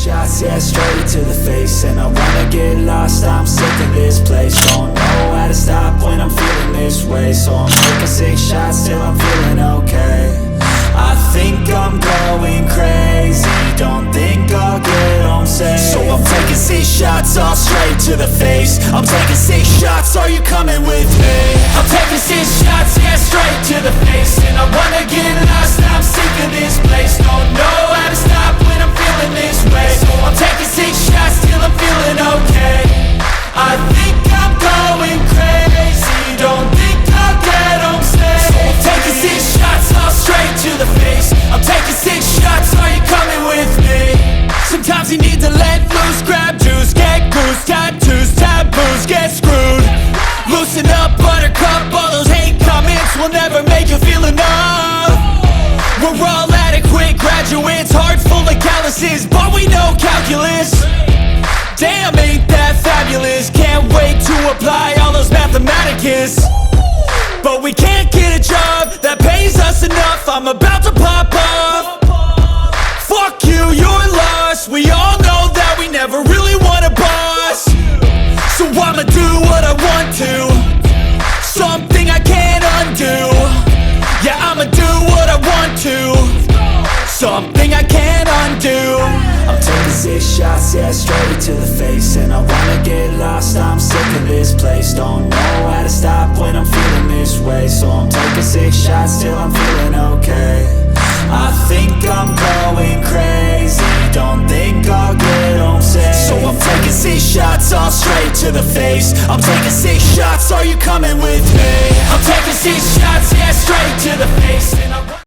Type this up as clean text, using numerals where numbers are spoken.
shots, yeah, straight to the face. And I wanna get lost, I'm sick of this place. Don't know how to stop when I'm feeling this way. So I'm taking 6 shots till I'm feeling okay. I think I'm going crazy, don't think I'll get home safe. So I'm taking 6 shots, all straight to the face. I'm taking 6 shots, are you coming with me? I'm taking 6 shots, yeah, straight to the face. And I wanna get lost, I'm sick of this place. Don't know how to stop when I'm feeling this way. So I'm taking 6 shots till I'm feeling okay. I think I'm going crazy, don't think I'll get home safe. So I'm taking 6 shots, all straight to the face. I'm taking 6 shots, are you coming with me? Sometimes you need to let loose, grab juice, get goose, tattoos, taboos, get screwed. Loosen up, buttercup, all those hate comments will never make you feel enough. We're all adequate graduates, hearts full of calluses, but we know calculus. Damn, ain't that fabulous? Can't wait to apply all those mathematicus. But we can't get a job that pays us enough. I'm about to pop off. Fuck you, you're lost. We all know that we never really want a boss. So I'ma do what I want to, something I can't undo. Yeah, I'ma do what I want to, something I can't undo. I'm taking 6 shots, yeah, straight to the face. And I wanna get lost, I'm sick of this place. Don't know how to stop when I'm feeling this way. So I'm taking 6 shots till I'm feeling okay. I think I'm going crazy, don't think I'll get home safe. So I'm taking 6 shots, all straight to the face. I'm taking 6 shots, are you coming with me? I'm taking 6 shots, yeah, straight to the face. And